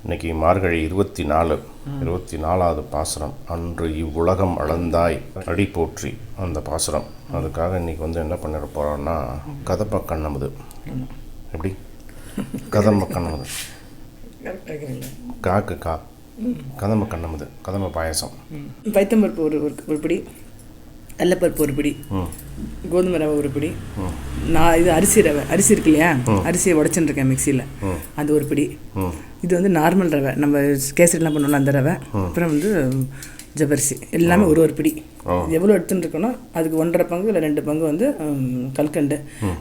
இன்றைக்கி மார்கழி 24வது பாசுரம். அன்று இவ்வுலகம் அளந்தாய் அடி போற்றி அந்த பாசுரம். அதுக்காக இன்றைக்கி என்ன பண்ணிட போகிறோன்னா கதம்ப கண்ணமுது. எப்படி கதம்ப கண்ணமுது காக்கு கா கதம்ப கண்ணமுது கதம்ப பாயசம். பைத்தம்பருப்பு ஒரு பிடி, கடலப்பருப்பு ஒரு பிடி, கோதுமை ரவை ஒரு பிடி, நான் இது அரிசி இருக்கு இல்லையா, அரிசியை உடச்சுருக்கேன் மிக்சியில், அது ஒரு பிடி. இது நார்மல் ரவை, நம்ம கேசரிலாம் பண்ணுவோம்ல அந்த ரவை. அப்புறம் ஜவ்வரிசி எல்லாமே ஒரு பிடி. எவ்வளோ எடுத்துட்டுருக்கோன்னா அதுக்கு 1.5 பங்கு இல்லை 2 பங்கு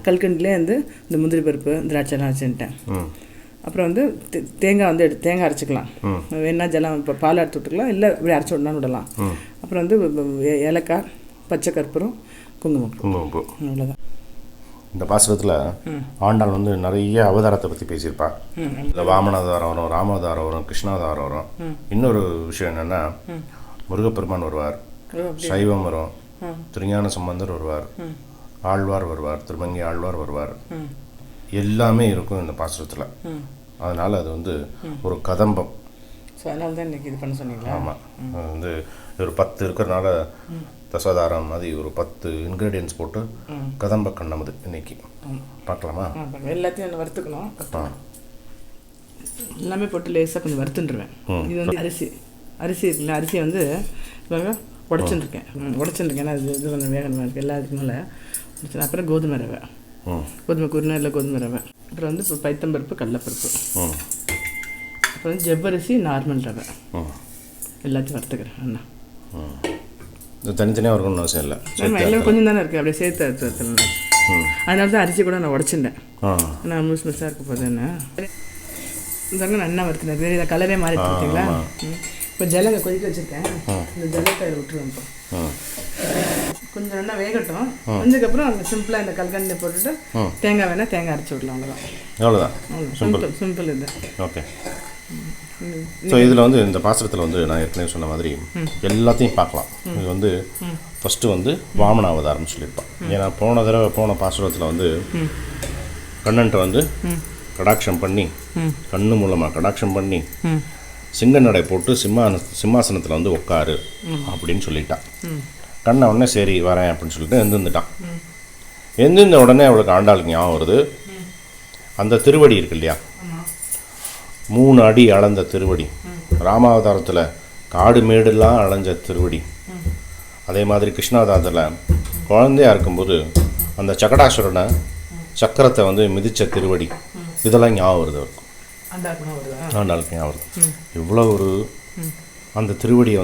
கல்கண்டுலேயே இந்த முந்திரி பருப்பு திராட்சைலாம் வச்சுட்டேன். அப்புறம் தேங்காய் தேங்காய் அரைச்சிக்கலாம். வேணா ஜலம் இப்போ பால் அரைச்சி விட்டுக்கலாம், இல்லை இப்படி அரைச்சி விடலான்னு விடலாம். அப்புறம் ஏலக்காய், பச்சை கற்பூரம், குங்குமப்பூ, அவ்வளோதான். இந்த பாசுரத்தில் ஆண்டாள் நிறைய அவதாரத்தை பற்றி பேசியிருப்பா. இந்த வாமனாவதாரம் வரும், ராமாவதாரம் வரும், கிருஷ்ணாவதாரம் வரும். இன்னொரு விஷயம் என்னென்னா முருகப்பெருமான் வருவார், சைவம் வரும், திருஞான சம்பந்தர் வருவார், ஆழ்வார் வருவார், திருமங்கை ஆழ்வார் வருவார். எல்லாமே இருக்கும் இந்த பாசுரத்தில். அதனால் அது ஒரு கதம்பம். ஸோ அதனால தான் இன்றைக்கி இது பண்ண சொன்னீங்களா? ஆமாம். ஒரு 10 இருக்கிறனால தசாதாரம் அது ஒரு 10 இன்க்ரீடியன்ஸ் போட்டு கதம்ப கண்ணமுது இன்னைக்கு பார்க்கலாமா? எல்லாத்தையும் வறுத்துக்கணும். எல்லாமே போட்டு லேசாக கொஞ்சம் வறுத்துட்டுருவேன். இது அரிசி இருக்குல்ல, அரிசியை உடச்சுருக்கேன். ஏன்னா இது கொஞ்சம் வேகமாக இருக்குது எல்லாத்துக்கு மேலே. அப்புறம் கோதுமை ரவை, கோதுமை குருணை இல்லை கோதுமை ரவை. அப்புறம் இப்போ பைத்தம்பருப்பு, கடலப்பருப்பு, அப்புறம் ஜவ்வரிசி, நார்மல் ரவை, எல்லாத்தையும் வறுத்துக்கிறேன். அண்ணா தனித்தனியாக இருக்கணும்னு அவசியம் இல்லை, எல்லாம் கொஞ்சம் தானே இருக்குது, அப்படியே சேர்த்து அறுத்து. அதனால தான் அரிசி கூட நான் உடச்சிட்டேன். நான் முழுசாக இருக்க போது என்ன இதாங்க நல்லா வறுத்துனேன். வேறு இதை கலரே மாறி பார்த்தீங்களா? இப்போ ஜலத்தை கொதிக்க வச்சுருக்கேன். இந்த ஜலத்தை விட்டுருவேன். இப்போ கொஞ்சம் நல்லா வேகட்டும். கொஞ்சதுக்கப்புறம் அந்த சிம்பிளாக இந்த கல்கண்டை போட்டுட்டு தேங்காய் வேணால் தேங்காய் அரைச்சி விடலாம். அவ்வளோதான். சிம்பிள் இது. ஓகே. ஸோ இதில் இந்த பாசுரத்தில் நான் ஏற்கனவே சொன்ன மாதிரி எல்லாத்தையும் பார்க்கலாம். இது ஃபஸ்ட்டு வாமன அவதாரம்னு சொல்லியிருப்பான். ஏன்னா போன பாசுரத்தில் கண்ணன்ட்ட கடாட்சம் பண்ணி, கண்ணு மூலமாக கடாட்சம் பண்ணி சிங்க நடை போட்டு சிம்மாசனத்தில் உட்காரு அப்படின்னு சொல்லிட்டான். கண்ணை உடனே சரி வரேன் அப்படின்னு சொல்லிட்டு எழுந்துட்டான். எழுந்திருந்த உடனே அவளுக்கு ஆண்டாளுக்கு ஞாபகம் வருது, அந்த திருவடி இருக்கு இல்லையா, 3 அடி அளந்த திருவடி. ராமாவதாரத்தில் காடு மேடுலாம் அலைஞ்ச திருவடி. அதே மாதிரி கிருஷ்ணாவதாரத்தில் குழந்தையாக இருக்கும்போது அந்த சக்கடாசுரனை சக்கரத்தை மிதித்த திருவடி. இதெல்லாம் ஞாபகம் வருது அவருக்கு, ஆண்டாளுக்கு ஞாபகம் வருது. இவ்வளோ அந்த திருவடியை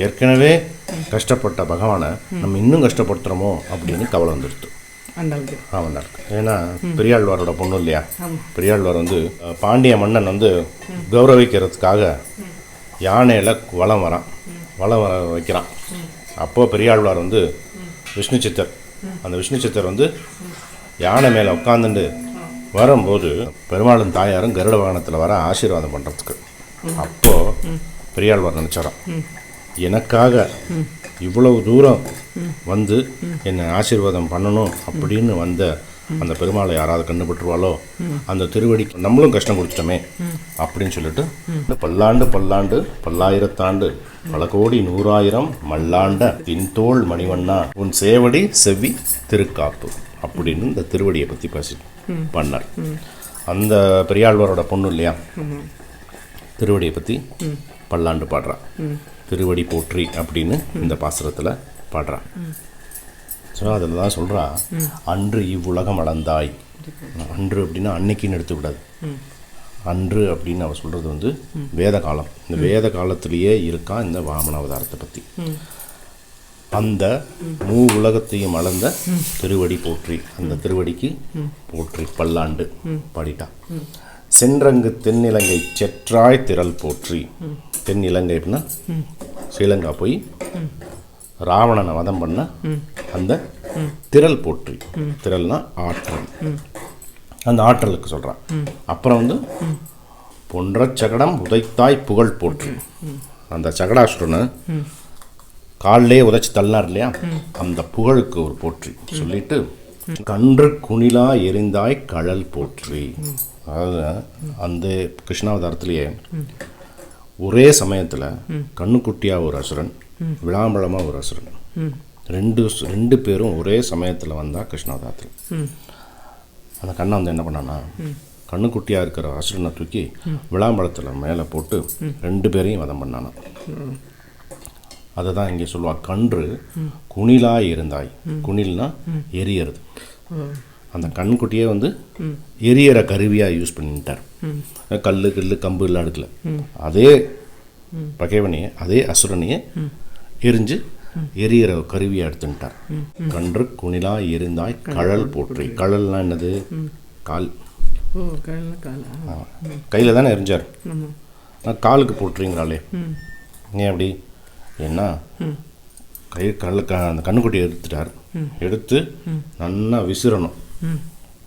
ஏற்கனவே கஷ்டப்பட்ட பகவானை நம்ம இன்னும் கஷ்டப்படுத்துகிறோமோ அப்படின்னு கவலை வந்துடுது ஆண்டாளுக்கு. ஏன்னா பெரியாழ்வாரோட பொண்ணு இல்லையா, பெரியாழ்வார் பாண்டிய மன்னன் கௌரவிக்கிறதுக்காக யானையில் வலம் வர வைக்கிறான். அப்போது பெரியாழ்வார் விஷ்ணு சித்தர், அந்த விஷ்ணு சித்தர் யானை மேலே உட்காந்துட்டு வரும்போது பெருமாளும் தாயாரும் கருட வாகனத்தில் வர ஆசீர்வாதம் பண்ணுறதுக்கு. அப்போது பெரியாழ்வார் நினச்சாராம், எனக்காக இவ்வளவு தூரம் என்னை ஆசீர்வாதம் பண்ணணும் அப்படின்னு வந்த அந்த பெருமாளை யாராவது கண்டுபட்டுருவாளோ, அந்த திருவடி நம்மளும் கஷ்டம் கொடுத்துட்டோமே அப்படின்னு சொல்லிட்டு பல்லாண்டு பல்லாண்டு பல்லாயிரத்தாண்டு பல கோடி 100,000 மல்லாண்ட தின்தோள் மணிவண்ணா உன் சேவடி செவ்வி திருக்காப்பு அப்படின்னு இந்த திருவடியை பற்றி பேசி பண்ணார். அந்த பெரியாழ்வாரோட பொண்ணு இல்லையா, திருவடியை பற்றி பல்லாண்டு பாடுறான். திருவடி போற்றி அப்படின்னு இந்த பாசுரத்தில் பாடுறான். ஸோ அதில் தான் சொல்கிறா, அன்று இவ்வுலகம் அளந்தாய். அன்று அப்படின்னா அன்னைக்குன்னு எடுத்துக்கூடாது. அன்று அப்படின்னு அவள் சொல்கிறது வேத காலம். இந்த வேத காலத்திலேயே இருக்கான் இந்த வாமன அவதாரத்தை பற்றி. அந்த உலகத்தையும் அளந்த திருவடி போற்றி, அந்த திருவடிக்கு போற்றி பல்லாண்டு பாடிட்டான். சென்றங்கு தென்னிலங்கை செற்றாய் திரள் போற்றி. தென்னிலங்கை அப்படின்னா ஸ்ரீலங்கா போய் ராவணனை வதம் பண்ண அந்த திரள் போற்றி. திரள்னா ஆற்றல், அந்த ஆற்றலுக்கு சொல்கிறான். அப்புறம் பொன்ற சகடம் உதைத்தாய் புகழ் போற்றி. அந்த சகடாசுரனை காலிலே உதைச்சி தள்ளினார் இல்லையா, அந்த புகழுக்கு ஒரு போற்றி சொல்லிட்டு கன்று குணிலா எரிந்தாய் கழல் போற்றி. அதாவது அந்த கிருஷ்ணாவதாரத்திலேயே ஒரே சமயத்தில் கண்ணுக்குட்டியாக ஒரு அசுரன், விளாம்பழமாக ஒரு அசுரன், ரெண்டு பேரும் ஒரே சமயத்தில் வந்தால் கிருஷ்ணாவதாரத்தில். அந்த கண்ணை வந்து என்ன பண்ணான்னா, கண்ணுக்குட்டியாக இருக்கிற அசுரனை தூக்கி விளாம்பழத்தில் மேலே போட்டு 2 பேரையும் வதம் பண்ணானா. அதை தான் இங்கே சொல்லுவா, கன்று குணிலாய் இருந்தாய். குணில்னா எரியறது. அந்த கண்குட்டியே வந்து எரியற கருவியாக யூஸ் பண்ணிட்டார். கல்லு கம்பு எல்லாம் எடுக்கல. அதே பகைவனையே, அதே அசுரனையே எரிஞ்சு எரியற கருவியாக எடுத்துட்டார். கன்று குணிலாய் இருந்தாய் கழல் போற்றி. கழல்னா என்னது? கால். கையில் தானே எரிஞ்சார். காலுக்கு போட்டுறீங்களாலே. ஏன் அப்படி? ஏன்னா அந்த கண்ணுக்குட்டியை எடுத்துட்டார். எடுத்து நல்லா விசிறணும்.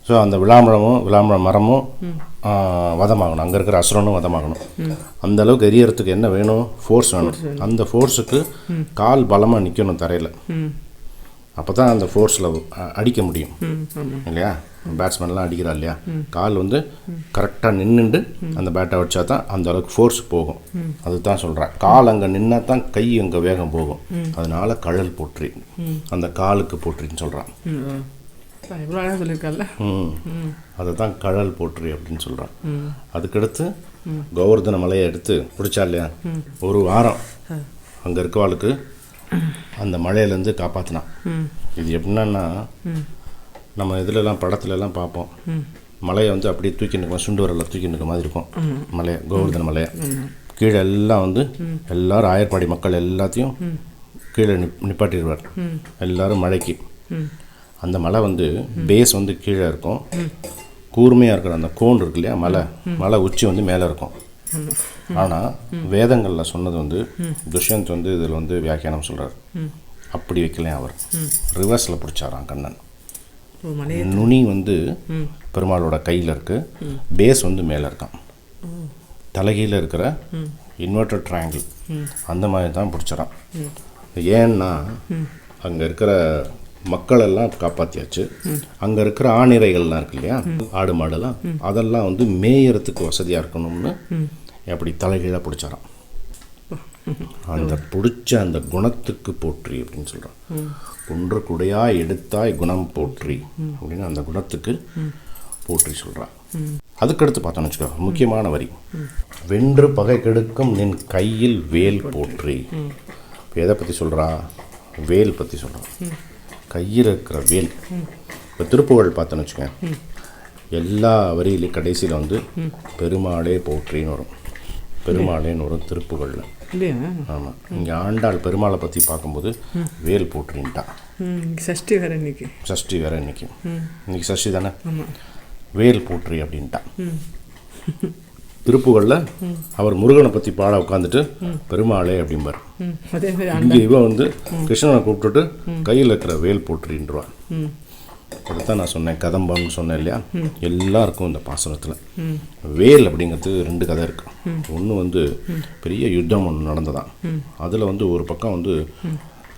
ஸோ அந்த விளாம்பழ மரமும் வதமாகணும். அங்கே இருக்கிற அசுரனும் வதமாகணும். அந்த அளவுக்கு எரியறதுக்கு என்ன வேணும்? ஃபோர்ஸ் வேணும். அந்த ஃபோர்ஸுக்கு கால் பலமாக நிற்கணும் தரையில். அப்போ தான் அந்த ஃபோர்ஸில் அடிக்க முடியும் இல்லையா? பேட்ஸ்மேன்லாம் அடிக்கிறா இல்லையா? கால் வந்து கரெக்டாக நின்றுண்டு அந்த பேட்டை வச்சா தான் அந்த அளவுக்கு ஃபோர்ஸ் போகும். அதுதான் சொல்கிறேன். கால் அங்கே நின்னா தான் கை அங்கே வேகம் போகும். அதனால கழல் போற்றி, அந்த காலுக்கு போற்றின்னு சொல்கிறான். அதை தான் கழல் போற்றி அப்படின்னு சொல்கிறான். அதுக்கடுத்து கோவர்தன மலையை எடுத்து பிடிச்சா இல்லையா? ஒரு வாரம் அங்கே இருக்கவாளுக்கு அந்த மழையிலேருந்து காப்பாற்றினான். இது எப்படின்னா, நம்ம இதிலெல்லாம் படத்துலலாம் பார்ப்போம், மலையை வந்து அப்படியே தூக்கி நிற்கும், சுண்டு வரல தூக்கி நிற்க மாதிரி இருக்கும் மலையை, கோவர்தன மலையை. கீழே எல்லாம் வந்து எல்லோரும் ஆயர்பாடி மக்கள் எல்லாத்தையும் கீழே நிப்பாட்டிடுவார் எல்லோரும் மழைக்கு. அந்த மலை வந்து பேஸ் வந்து கீழே இருக்கும், கூர்மையாக இருக்கிற அந்த கோன் இருக்கு இல்லையா, மலை உச்சி வந்து மேலே இருக்கும். ஆனால் வேதங்களில் சொன்னது வந்து துஷ்யந்த் வந்து இதில் வந்து வியாக்கியானம் சொல்கிறார். அப்படி வைக்கலையும் அவர் ரிவர்ஸில் பிடிச்சாராம் கண்ணன். நுனி வந்து பெருமாளோட கையில் இருக்கு, பேஸ் வந்து மேலே இருக்கான். தலைகீழ இருக்கிற இன்வெர்டட் ட்ரையாங்கிள் அந்த மாதிரி தான் பிடிச்சாரான். ஏன்னா அங்கே இருக்கிற மக்களெல்லாம் காப்பாற்றியாச்சு. அங்கே இருக்கிற ஆணிரைகள்லாம் இருக்கு இல்லையா, ஆடு மாடெல்லாம், அதெல்லாம் வந்து மேயறதுக்கு வசதியாக இருக்கணும்னு அப்படி தலைகீழாக பிடிச்சாராம். அந்த பிடிச்ச அந்த குணத்துக்கு போற்றி அப்படின்னு சொல்கிறான். ஒன்று குடையாய் எடுத்தாய் குணம் போற்றி அப்படின்னு அந்த குணத்துக்கு போற்றி சொல்கிறான். அதுக்கடுத்து பார்த்தோன்னு வச்சுக்கோ, முக்கியமான வரி, வென்று பகை கெடுக்கும் நின் கையில் வேல் போற்றி. எதை பற்றி சொல்கிறா? வேல் பற்றி சொல்கிறான். கையில் இருக்கிற வேல். இப்போ திருப்புகழ் பார்த்தோன்னு வச்சுக்கோங்க, எல்லா வரியிலையும் கடைசியில் வந்து பெருமாளே போற்றின்னு வரும். பெருமாளேன்னு வரும் திருப்புகழில். ஆமாம், இங்கே ஆண்டாள் பெருமாளை பற்றி பார்க்கும்போது வேல் போற்றின்ட்டா. சஷ்டி வேற இன்னைக்கு. இன்னைக்கு சஷ்டி தானே, வேல் போற்றி அப்படின்ட்டா. திருப்புகழில் அவர் முருகனை பற்றி பாட உட்காந்துட்டு பெருமாளே அப்படிம்பார். இங்கே இவன் வந்து கிருஷ்ணனை கூப்பிட்டுட்டு கையில் இருக்கிற வேல் போற்றின்றான். அதுதான் நான் சொன்னேன், கதம்பம்னு சொன்னேன் இல்லையா. எல்லாருக்கும் இந்த பாசனத்தில் வேல் அப்படிங்கிறது 2 கதை இருக்கு. ஒன்று வந்து பெரிய யுத்தம் ஒன்று நடந்ததான். அதில் வந்து ஒரு பக்கம் வந்து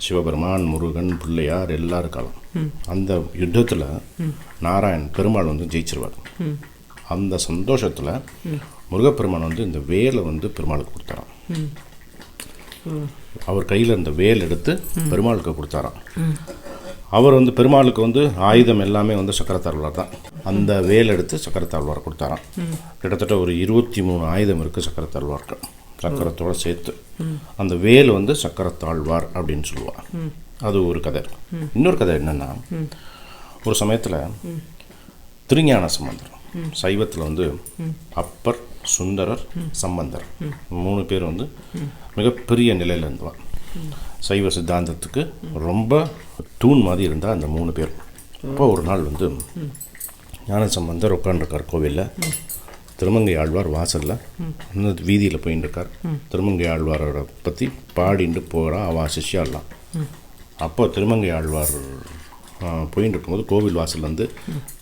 சிவபெருமான், முருகன், பிள்ளையார் எல்லாம் இருக்கலாம். அந்த யுத்தத்தில் நாராயண் பெருமாள் வந்து ஜெயிச்சிருவார். அந்த சந்தோஷத்தில் முருகப்பெருமான் வந்து இந்த வேலை வந்து பெருமாளுக்கு கொடுத்தாராம். அவர் கையில் இருந்த வேல் எடுத்து பெருமாளுக்கு கொடுத்தாராம். அவர் வந்து பெருமாளுக்கு வந்து ஆயுதம் எல்லாமே வந்து சக்கரத்தாழ்வார் தான். அந்த வேல் எடுத்து சக்கரத்தாழ்வார் கொடுத்தாராம். கிட்டத்தட்ட ஒரு 23 ஆயுதம் இருக்குது சக்கரத்தாழ்வார்க்கு, சக்கரத்தோடு சேர்த்து. அந்த வேல் வந்து சக்கரத்தாழ்வார் அப்படின்னு சொல்லுவாள். அது ஒரு கதை. இன்னொரு கதை என்னென்னா, ஒரு சமயத்தில் திருஞான சம்பந்தர், சைவத்தில் வந்து அப்பர், சுந்தரர், சம்பந்தர் 3 பேர் வந்து மிகப்பெரிய நிலையில் இருந்தவாள். சைவ சித்தாந்தத்துக்கு ரொம்ப தூண் மாதிரி இருந்தால் அந்த 3 பேர். அப்போ ஒரு நாள் வந்து ஞான சம்பந்தர் உட்காந்துருக்கார் கோவிலில். திருமங்கை ஆழ்வார் வாசலில் அந்த வீதியில் போயின்னு இருக்கார். திருமங்கை ஆழ்வாரோட பற்றி பாடிட்டு போகிறா அவள் சிஷ்யாலாம். அப்போ திருமங்கை ஆழ்வார் போயின்னு இருக்கும்போது கோவில் வாசல் வந்து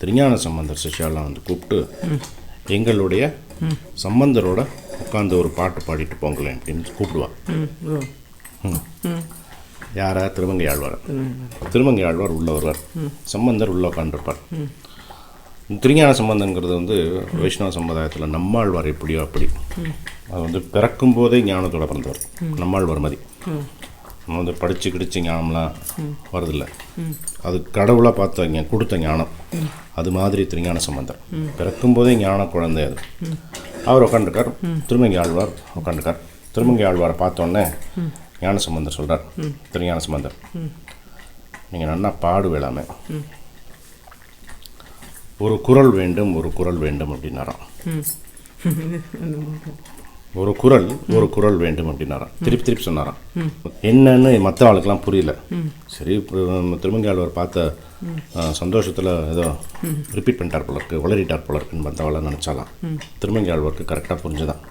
திருஞான சம்பந்தர் சிஷ்யாலாம் வந்து கூப்பிட்டு, எங்களுடைய சம்பந்தரோட உட்காந்து ஒரு பாட்டு பாடிட்டு போங்களேன் அப்படின்னு கூப்பிடுவா. யாரா? திருமங்கை ஆழ்வார். திருமங்கை ஆழ்வார் உள்ள வருவார், சம்பந்தர் உள்ள உட்காந்துருப்பார். திருஞான சம்பந்தங்கிறது வந்து வைஷ்ணவ சம்பிரதாயத்தில் நம்மாழ்வார் எப்படியோ அப்படி. அது வந்து பிறக்கும் போதே ஞானத்தோட பிறந்தவர் நம்மாழ்வார் மாதிரி. நம்ம வந்து படித்து கிடிச்சு ஞானம்லாம் வருதில்லை, அது கடவுளாக பார்த்து கொடுத்த ஞானம். அது மாதிரி திருஞான சம்பந்தர் பிறக்கும் போதே ஞான குழந்தை அது. அவர் உட்காந்துருக்கார், திருமங்கை ஆழ்வார் உட்காந்துருக்கார். திருமங்கை ஆழ்வாரை பார்த்தோன்னே ஞான சம்பந்தர் சொல்கிறார், திருஞான சம்பந்தர் நீங்கள் நல்லா பாடு வேளாமே, ஒரு குரல் வேண்டும் ஒரு குரல் வேண்டும் அப்படின்னாராம். ஒரு குரல் வேண்டும் அப்படின்னாராம். திருப்பி சொன்னாராம். என்னன்னு மற்ற ஆளுக்கெல்லாம் புரியல. சரி, திருமங்கை ஆழ்வார் பார்த்த சந்தோஷத்தில் ஏதோ ரிப்பீட் பண்ணிட்டார் போல இருக்கு, வளரிட்டார் போல இருக்குன்னு மற்றவளை நினச்சாலாம். திருமங்கை ஆழ்வாருக்கு கரெக்டாக புரிஞ்சுதான்.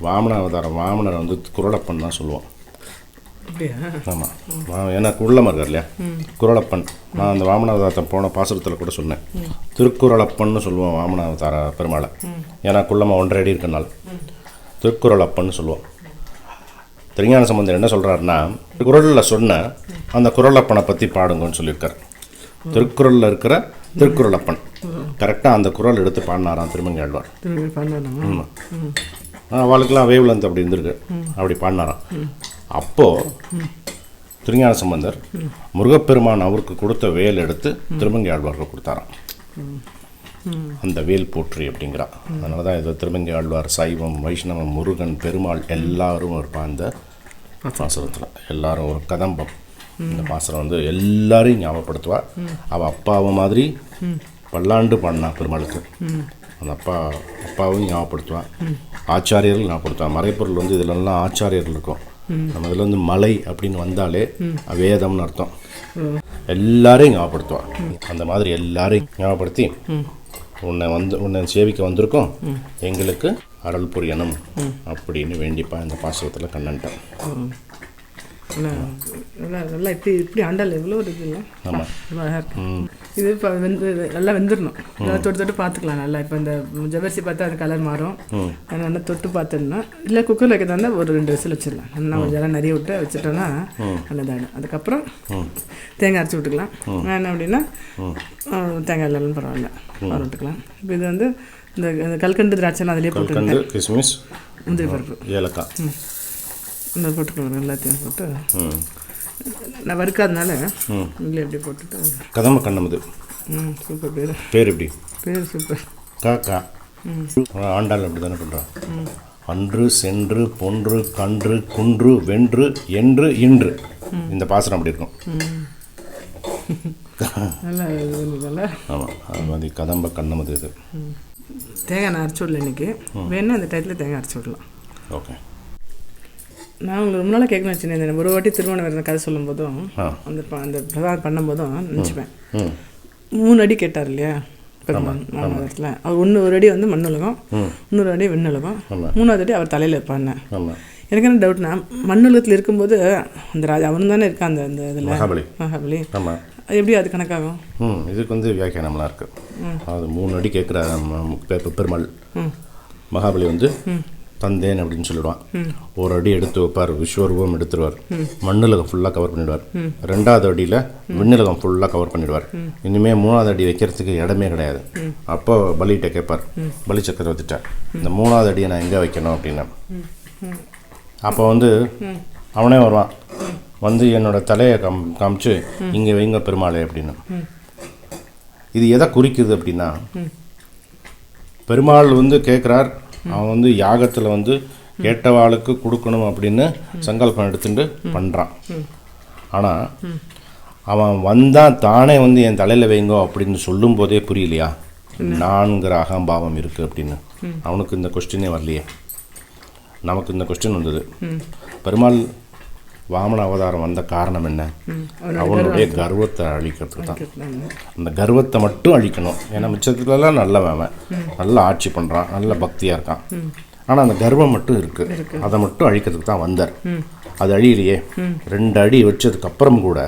வாமனாவதாரம் வாமனரை வந்து குரலப்பன் தான் சொல்லுவோம். ஆமாம், ஏன்னா குள்ளமாக இருக்கார் இல்லையா, குரலப்பன். நான் அந்த வாமனாவதாரத்தை போன பாசுரத்தில் கூட சொன்னேன், திருக்குறளப்பன்னு சொல்லுவோம் வாமனாவதார பெருமாளை. ஏன்னா குள்ளமாக 1.5 அடி இருக்கனால திருக்குறளப்பன்னு சொல்லுவோம். திருஞான சம்பந்தர் என்ன சொல்கிறாருன்னா, குரலில் சொன்ன அந்த குரலப்பனை பற்றி பாடுங்கன்னு சொல்லியிருக்கார். திருக்குறளில் இருக்கிற திருக்குறளப்பன் கரெக்டாக அந்த குரல் எடுத்து பாடினாராம் திருமங்கை ஆழ்வார். ஆமாம், அவளுக்கெல்லாம் வேவ்லென்த் அப்படி இருந்திருக்கு, அப்படி பாடினாராம். அப்போது திருஞான சம்பந்தர் முருகப்பெருமான் அவருக்கு கொடுத்த வேல் எடுத்து திருமங்கை ஆழ்வாருக்கு கொடுத்தாராம். அந்த வேல் போற்றி அப்படிங்கிறா. அதனால தான் இது திருமங்கை ஆழ்வார் சைவம் வைஷ்ணவம் முருகன் பெருமாள் எல்லாரும் இருப்பான் இந்த பாசுரத்தில். எல்லாரும் ஒரு கதம்பம். இந்த பாசுரம் வந்து எல்லாரையும் ஞாபகப்படுத்துவா. அவள் அப்பாவை மாதிரி பல்லாண்டு பாடினா பெருமாளுக்கு. அந்த அப்பாவும் ஞாபகப்படுத்துவான், ஆச்சாரியர்கள் ஞாபகப்படுத்துவான். மறைப்பொருள் வந்து இதிலெல்லாம் ஆச்சாரியர்கள் இருக்கும். நம்ம இதில் வந்து மலை அப்படின்னு வந்தாலே வேதம்னு அர்த்தம். எல்லாரையும் ஞாபகப்படுத்துவான். அந்த மாதிரி எல்லாரையும் ஞாபகப்படுத்தி உன்னை சேவிக்க வந்திருக்கோம், எங்களுக்கு அருள் புரியணும் அப்படின்னு வேண்டிப்பா இந்த பாசுரத்தில் கண்ணன்ட்டேன். நல்லா இப்படி ஆண்டால் எவ்வளோ இருக்குல்ல. ஆமாம், அழகாக இருக்கு. இது இப்போ நல்லா வெந்துடணும். நல்லா தொட்டு பார்த்துக்கலாம். நல்லா இப்போ இந்த ஜவரிசி பார்த்தா அது கலர் மாறும். அது நல்லா தொட்டு பார்த்துடணும். இல்லை குக்கரில் வைக்கிறதா ஒரு 2 விசில் வச்சிடலாம். நல்லா கொஞ்சம் நிறைய விட்டு வச்சுட்டோன்னா நல்லதாகிடும். அதுக்கப்புறம் தேங்காய் அரைச்சி விட்டுக்கலாம். என்ன அப்படின்னா தேங்காய் இல்லைன்னு பரவாயில்ல, விட்டுக்கலாம். இப்போ இது வந்து இந்த கல்கண்டு திராட்சைலாம் அதிலே போட்டு கிஸ்மிஸ் முந்திரி பருப்பு ஏலக்காய் இன்னும் போட்டுக்கலாம். எல்லாத்தையும் போட்டு நான் வறுக்காதனால இல்லை எப்படி போட்டுட்டு கதம்ப கண்ணமுது. சூப்பர் பேர் எப்படி? பேர் சூப்பர். காக்கா ஆண்டாள் அப்படி தானே பண்ணுறான். அன்று சென்று பொன்று கன்று குன்று வென்று என்று இன்று. இந்த பாசனம் அப்படி இருக்கும். நல்லா ஆமாம், அது மாதிரி கதம்ப கண்ணமுது. இது தேங்காய் நான் அரைச்சி விடல இன்றைக்கி. வேணுன்னா அந்த டயத்தில் தேங்காய் அரைச்சி விடலாம். ஓகே. நான் உங்களுக்கு ரொம்ப நாளாக கேட்கணும்னு வச்சுருந்தேன். ஒரு வாட்டி திருமணம் வேறு கதை சொல்லும் போதும் அந்த பிரசாதம் பண்ணும்போதும் நினச்சிப்பேன். 3 அடி கேட்டார் இல்லையா பெருமாள் இடத்துல. அவர் ஒரு அடி வந்து மண்ணுலகம், இன்னொரு அடி விண்ணுலகம், 3ஆவது அடி அவர் தலையில் இருப்பான்னு. எனக்கு என்ன டவுட்னா, மண்ணுலகத்தில் இருக்கும்போது அந்த ராஜா அவனு தானே இருக்கான் அந்த இதில் மகாபலி. அது எப்படி அது கணக்காகும்? இதுக்கு வந்து வியாக்கியானம்லாம் இருக்குது. அது 3 அடி கேட்குற பெருமாள். மகாபலி வந்து தந்தேன் அப்படின்னு சொல்லிடுவான். 1 அடி எடுத்து வைப்பார், விஸ்வரூபம் எடுத்துருவார், மண்ணுலகம் ஃபுல்லாக கவர் பண்ணிடுவார். 2ஆவது அடியில் விண்ணுலகம் ஃபுல்லாக கவர் பண்ணிடுவார். இனிமேல் 3ஆவது அடி வைக்கிறதுக்கு இடமே கிடையாது. அப்போ பலிகிட்ட கேட்பார், பலி சக்கரவர்த்திட்ட, இந்த 3ஆவது அடியை நான் எங்கே வைக்கணும் அப்படின்னா. அப்போ வந்து அவனே வருவான், வந்து என்னோட தலையை காமிச்சு இங்கே வைங்க பெருமாளே அப்படின்னு. இது எதை குறிக்குது அப்படின்னா, பெருமாள் வந்து கேட்குறார், அவன் வந்து யாகத்தில் வந்து கேட்டவாளுக்கு கொடுக்கணும் அப்படின்னு சங்கல்பம் எடுத்துட்டு பண்ணுறான். ஆனால் அவன் வந்தால் தானே வந்து என் தலையில் வைங்கோ அப்படின்னு சொல்லும் போதே புரியலையா நான்கிற அகம்பாவம் இருக்குது அப்படின்னு. அவனுக்கு இந்த கொஸ்டினே வரலையே, நமக்கு இந்த கொஸ்டின் வந்தது. பெருமாள் வாமன அவதாரம் வந்த காரணம் என்ன? அவனுடைய கர்வத்தை அழிக்கிறதுக்கு தான். அந்த கர்வத்தை மட்டும் அழிக்கணும். ஏன்னா மிச்சத்துலலாம் நல்லவன், நல்ல ஆட்சி பண்ணுறான், நல்ல பக்தியாக இருக்கான். ஆனால் அந்த கர்வம் மட்டும் இருக்குது, அதை மட்டும் அழிக்கிறதுக்கு தான் வந்தார். அது அழியிலையே. 2 அடி வச்சதுக்கப்புறம் கூட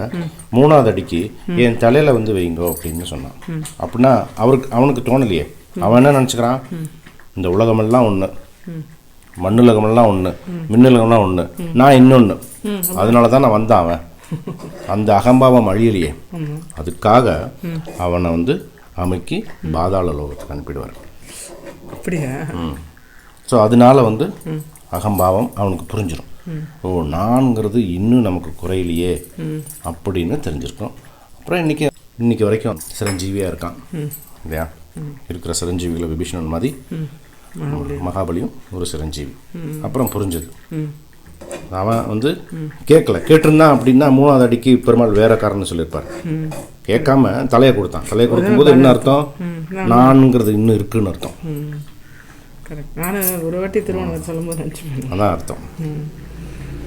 3ஆவது அடிக்கு என் தலையில் வந்து வைங்கோ அப்படின்னு சொன்னான். அப்படின்னா அவனுக்கு தோணலையே. அவன் என்ன நினச்சிக்கிறான், இந்த உலகமெல்லாம் ஒன்று, மண்ணுலகமெல்லாம் ஒன்று, மின்னுலகம்லாம் ஒன்று, நான் இன்னொன்று, அதனால தான் நான் வந்தான். அவன் அந்த அகம்பாவம் அழியலையே. அதுக்காக அவனை வந்து அமுக்கி பாதாள லோகத்துக்கு அனுப்பிடுவார். அப்படியா? ஸோ அதனால வந்து அகம்பாவம் அவனுக்கு புரிஞ்சிடும். ஓ நான்கிறது இன்னும் நமக்கு குறையிலையே அப்படின்னு தெரிஞ்சிருக்கோம். அப்புறம் இன்னைக்கு வரைக்கும் சிரஞ்சீவியாக இருக்கான் இல்லையா? இருக்கிற சிரஞ்சீவிகளை விபீஷணன் மாதிரி மகாபலியும் ஒரு சிரஞ்சீவி. அப்புறம் புரிஞ்சது. அவன் வந்து கேட்டிருந்தான் அப்படின்னா 3வது அடிக்கு பெருமாள் வேற காரணம் சொல்லியிருப்பார். கேட்காம தலையை கொடுக்கும்போது என்ன அர்த்தம்? நான்கிறது இன்னும் இருக்குன்னு அர்த்தம். நான் ஒரு வாட்டி திருவண்ணாமலை சொல்லும்போது நினச்சிப்பேன். அதான் அர்த்தம்.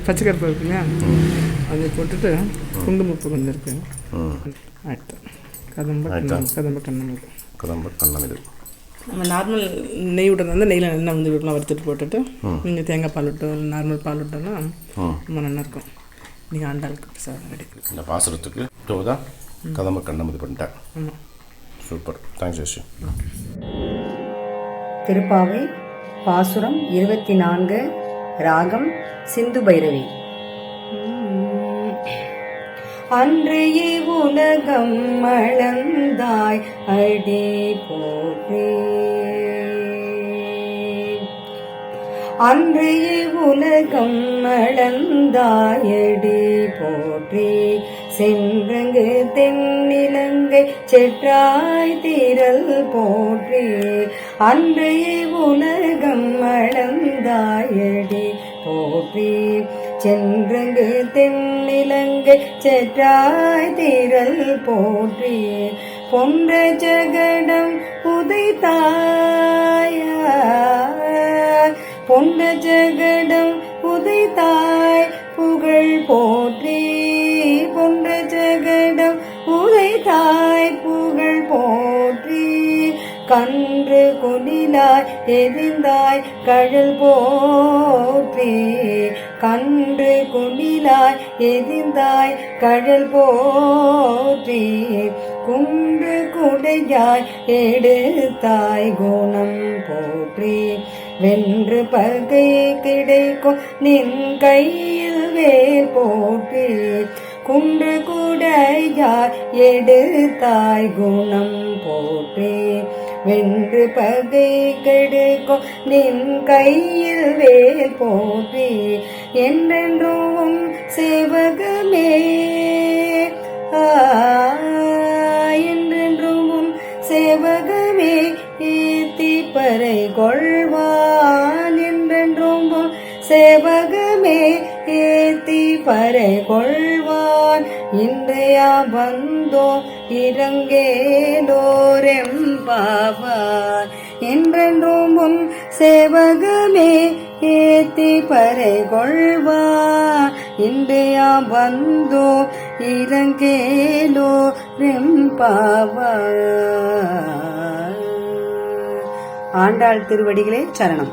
பச்சைக்கருப்பு இருக்கு இல்லையா, அதை போட்டுட்டு குங்குமப்பு வந்துருக்கு. கதம்ப கண்ணமிது. நம்ம நார்மல் நெய் விட்டுறது நெய்யில் எண்ணெய் வந்து விடலாம், வறுத்துட்டு போட்டுட்டு நீங்கள் தேங்காய் பால் விட்டோ இல்லை நார்மல் பால் விட்டோம்னா ரொம்ப நல்லாயிருக்கும். நீங்கள் ஆண்டாளுக்கு பிரசாதம் கிடைக்கும். இந்த பாசுரத்துக்கு தான் கதம்ப கண்ணமிது பண்ணிட்டேன். Super, thanks Yashu. திருப்பாவை பாசுரம் 24, ராகம் சிந்து பைரவி. அன்றையே உலகம் அளந்தாய் அடி போற்றே, அன்றையே உலகம் அளந்தாய் அடி போற்றே, சென்றங்கு தென்னிலங்கை செற்றாய் திரள் போற்றே, அன்றையே உலகம் அளந்தாயடி போற்றே, சென்றங்கு தென்னிலங்கை செற்றாய் திரள் போற்றே, பொன்ற ஜகடம் உதைத்தாய், பொன்ற ஜகடம் உதைத்தாய் புகழ் போற்றே, பொன்ற ஜகடம் உதைத்தாய் புகழ் போற்றே, கன்று கொடிலாய் எரிந்தாய் கழல் போற்றே, கன்று கொடிலாய் எரிந்தாய் கழல் போற்றே, குன்று குடையாய் எடுத்தாய் குணம் போற்றே, வென்று பகை கிடைக்கும் நின் கையில் வேல் போற்றே, குன்று குடையாய் எடுத்தாய் குணம் போற்றே, வென்று பகை கெடுக்கும் நின் கையில் வேல் போற்றே, என்றென்றும் சேவகமே என்றென்றும் சேவகமே ஏத்தி பறை கொள்வான், என்றென்றும் சேவகமே ஏத்தி பறை கொள்வான், இன்றையா வந்தோம் இறங்கேலோரெம்பாவான், என்றென்றும் சேவகமே ஏத்தி பறை கொள்வான், இன்றையா வந்தோம் இறங்கேலோரெம்பாவான். ஆண்டாள் திருவடிகளே சரணம்.